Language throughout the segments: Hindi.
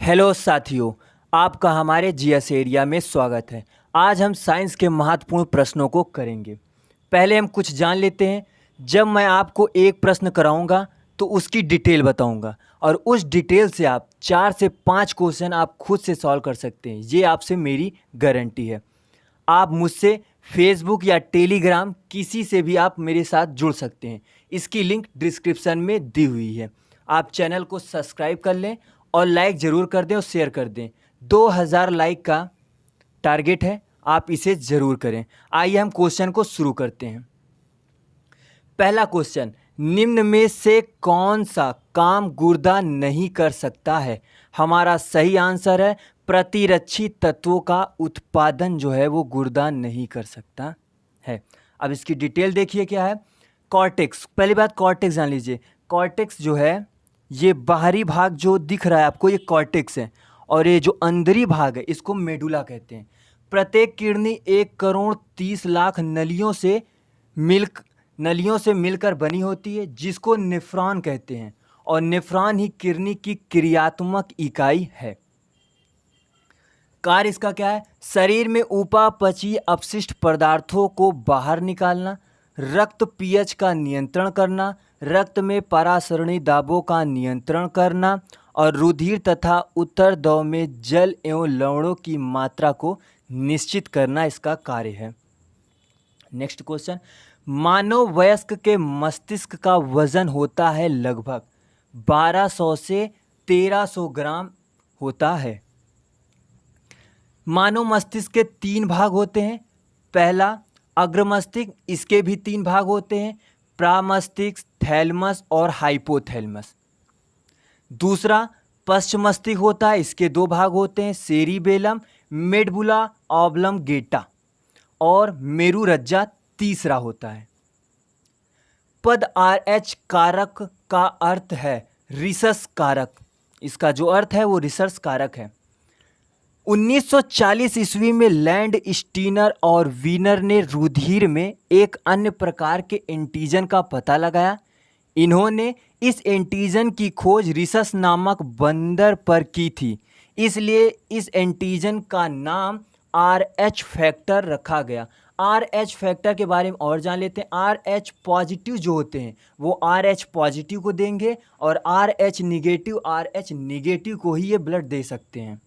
हेलो साथियों, आपका हमारे जीएस एरिया में स्वागत है। आज हम साइंस के महत्वपूर्ण प्रश्नों को करेंगे। पहले हम कुछ जान लेते हैं। जब मैं आपको एक प्रश्न कराऊंगा तो उसकी डिटेल बताऊंगा और उस डिटेल से आप 4 से 5 क्वेश्चन आप खुद से सॉल्व कर सकते हैं। ये आपसे मेरी गारंटी है। आप मुझसे फेसबुक या टेलीग्राम किसी से भी आप मेरे साथ जुड़ सकते हैं। इसकी लिंक डिस्क्रिप्शन में दी हुई है। आप चैनल को सब्सक्राइब कर लें और लाइक ज़रूर कर दें और शेयर कर दें। 2000 लाइक का टारगेट है, आप इसे ज़रूर करें। आइए हम क्वेश्चन को शुरू करते हैं। पहला क्वेश्चन, निम्न में से कौन सा काम गुर्दा नहीं कर सकता है? हमारा सही आंसर है प्रतिरक्षी तत्वों का उत्पादन जो है वो गुर्दा नहीं कर सकता है। अब इसकी डिटेल देखिए क्या है। कॉर्टेक्स, पहली बात कॉर्टेक्स जान लीजिए। कॉर्टेक्स जो है ये बाहरी भाग जो दिख रहा है आपको, ये कॉर्टेक्स है और ये जो अंदरी भाग है इसको मेडुला कहते हैं। प्रत्येक किडनी 1,30,00,000 नलियों से मिलकर बनी होती है जिसको नेफ्रॉन कहते हैं और नेफ्रॉन ही किडनी की क्रियात्मक इकाई है। कार्य इसका क्या है? शरीर में उपापचयी अपशिष्ट पदार्थों को बाहर निकालना, रक्त पीएच का नियंत्रण करना, रक्त में परासरणी दाबों का नियंत्रण करना और रुधिर तथा उत्तरद्रव में जल एवं लवणों की मात्रा को निश्चित करना इसका कार्य है। नेक्स्ट क्वेश्चन, मानव वयस्क के मस्तिष्क का वजन होता है लगभग 1200 से 1300 ग्राम होता है। मानव मस्तिष्क के 3 भाग होते हैं। पहला अग्र मस्तिष्क, इसके भी 3 भाग होते हैं, प्रामस्तिष्क, थैलमस और हाइपोथैलमस। दूसरा पश्च मस्तिष्क होता है, इसके 2 भाग होते हैं, सेरिबेलम, मेडुला ऑब्लंगेटा और मेरुरज्जा तीसरा होता है। पद RH कारक का अर्थ है रिसर्च कारक। इसका जो अर्थ है वो रिसर्च कारक है। 1940 ईस्वी में लैंड स्टीनर और वीनर ने रुधिर में एक अन्य प्रकार के एंटीजन का पता लगाया। इन्होंने इस एंटीजन की खोज रिसस नामक बंदर पर की थी, इसलिए इस एंटीजन का नाम RH फैक्टर रखा गया। RH फैक्टर के बारे में और जान लेते हैं। RH पॉजिटिव जो होते हैं वो RH पॉजिटिव को देंगे और RH निगेटिव को ही ये ब्लड दे सकते हैं।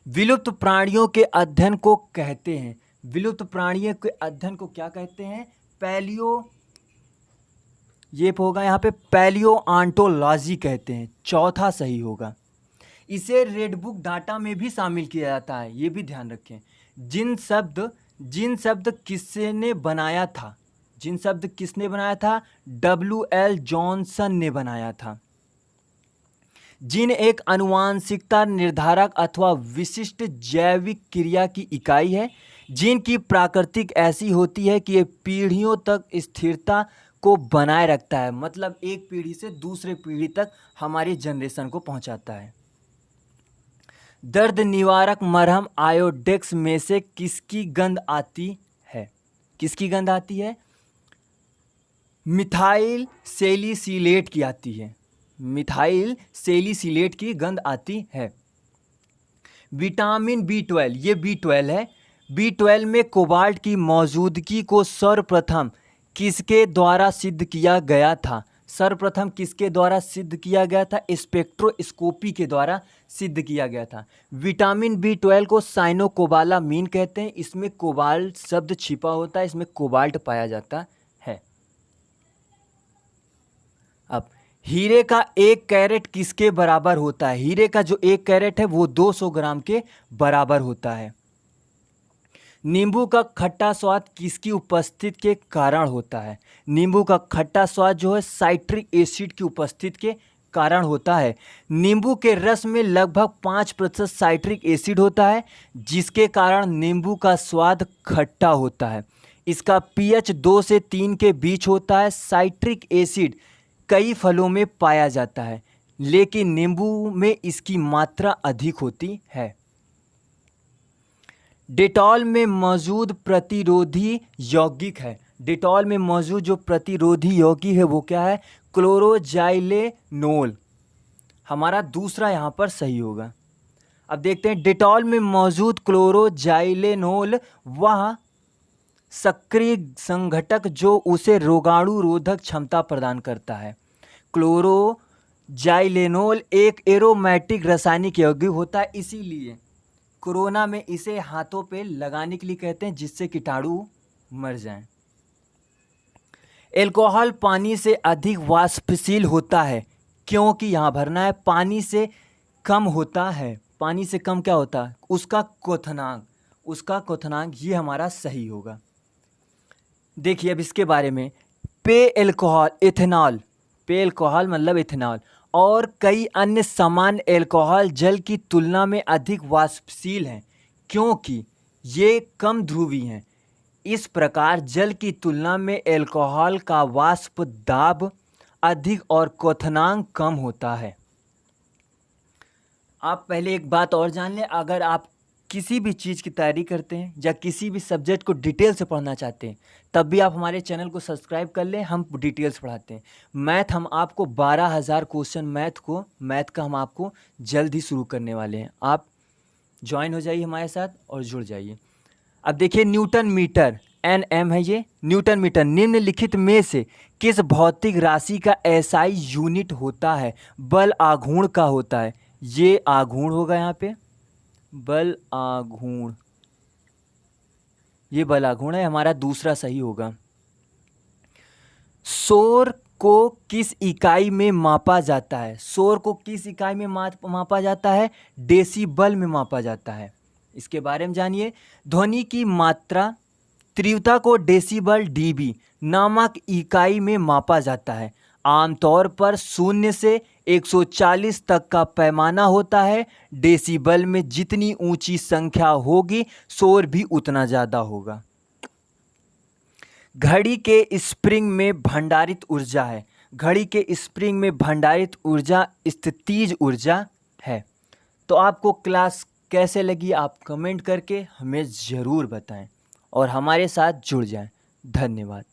विलुप्त प्राणियों के अध्ययन को कहते हैं, विलुप्त प्राणियों के अध्ययन को क्या कहते हैं? ये होगा यहाँ पे पैलियोआंटोलॉजी कहते हैं। चौथा सही होगा। इसे रेड बुक डाटा में भी शामिल किया जाता है, ये भी ध्यान रखें। जिन शब्द किसने बनाया था? WL जॉनसन ने बनाया था। जिन एक आनुवांशिकता निर्धारक अथवा विशिष्ट जैविक क्रिया की इकाई है, जिनकी प्राकृतिक ऐसी होती है कि ये पीढ़ियों तक स्थिरता को बनाए रखता है, मतलब एक पीढ़ी से दूसरे पीढ़ी तक हमारी जनरेशन को पहुंचाता है। दर्द निवारक मरहम आयोडेक्स में से किसकी गंध आती है? मिथाइल सैलिसिलेट की आती है। मिथाइल सैलिसिलेट की गंध आती है। विटामिन B12, ये B12 है। B12 में कोबाल्ट की मौजूदगी को सर्वप्रथम किसके द्वारा सिद्ध किया गया था? स्पेक्ट्रोस्कोपी के द्वारा सिद्ध किया गया था। विटामिन B12 को साइनोकोबालामीन कहते हैं। इसमें कोबाल्ट शब्द छिपा होता है, इसमें कोबाल्ट पाया जाता है। अब हीरे का 1 कैरेट किसके बराबर होता है? हीरे का जो 1 कैरेट है वो 200 ग्राम के बराबर होता है। नींबू का खट्टा स्वाद किसकी उपस्थिति के कारण होता है? नींबू का खट्टा स्वाद जो है साइट्रिक एसिड की उपस्थिति के कारण होता है। नींबू के रस में लगभग 5% साइट्रिक एसिड होता है, जिसके कारण नींबू का स्वाद खट्टा होता है। इसका pH 2 से 3 के बीच होता है। साइट्रिक एसिड कई फलों में पाया जाता है, लेकिन नींबू में इसकी मात्रा अधिक होती है। डेटॉल में मौजूद प्रतिरोधी यौगिक है। डेटॉल में मौजूद जो प्रतिरोधी यौगिक है वो क्या है? क्लोरोजाइलेनोल। हमारा दूसरा यहाँ पर सही होगा। अब देखते हैं, डेटॉल में मौजूद क्लोरोजाइलेनोल वह सक्रिय संघटक जो उसे रोगाणु रोधक क्षमता प्रदान करता है। क्लोरोजाइलेनोल एक एरोमेटिक रासायनिक यौगिक होता है, इसीलिए कोरोना में इसे हाथों पे लगाने के लिए कहते हैं, जिससे कीटाणु मर जाएं। एल्कोहल पानी से अधिक वाष्पशील होता है, क्योंकि यहाँ भरना है, पानी से कम होता है। पानी से कम क्या होता है? उसका क्वथनांक ये हमारा सही होगा। देखिए अब इसके बारे में, पे एल्कोहल मतलब इथेनॉल और कई अन्य सामान्य एल्कोहल जल की तुलना में अधिक वाष्पशील हैं, क्योंकि ये कम ध्रुवीय हैं। इस प्रकार जल की तुलना में एल्कोहल का वाष्प दाब अधिक और क्वथनांक कम होता है। आप पहले एक बात और जान लें, अगर आप किसी भी चीज़ की तैयारी करते हैं या किसी भी सब्जेक्ट को डिटेल से पढ़ना चाहते हैं, तब भी आप हमारे चैनल को सब्सक्राइब कर लें, हम डिटेल्स पढ़ाते हैं। मैथ हम आपको 12,000 क्वेश्चन मैथ का हम आपको जल्द ही शुरू करने वाले हैं। आप ज्वाइन हो जाइए हमारे साथ और जुड़ जाइए। अब देखिए, न्यूटन मीटर NM है, ये न्यूटन मीटर निम्नलिखित में से किस भौतिक राशि का SI यूनिट होता है? बल आघूर्ण का होता है। ये आघूर्ण होगा, यहाँ पे बल आघूर्ण, ये बल आघूर्ण है, हमारा दूसरा सही होगा। शोर को किस इकाई में मापा जाता है? शोर को किस इकाई में मापा जाता है? डेसिबल में मापा जाता है। इसके बारे में जानिए। ध्वनि की मात्रा तीव्रता को डेसिबल डीबी नामक इकाई में मापा जाता है। आमतौर पर 0 से 140 तक का पैमाना होता है। डेसिबल में जितनी ऊंची संख्या होगी, शोर भी उतना ज़्यादा होगा। घड़ी के स्प्रिंग में भंडारित ऊर्जा है। घड़ी के स्प्रिंग में भंडारित ऊर्जा स्थितिज ऊर्जा है। तो आपको क्लास कैसे लगी, आप कमेंट करके हमें ज़रूर बताएं और हमारे साथ जुड़ जाएं। धन्यवाद।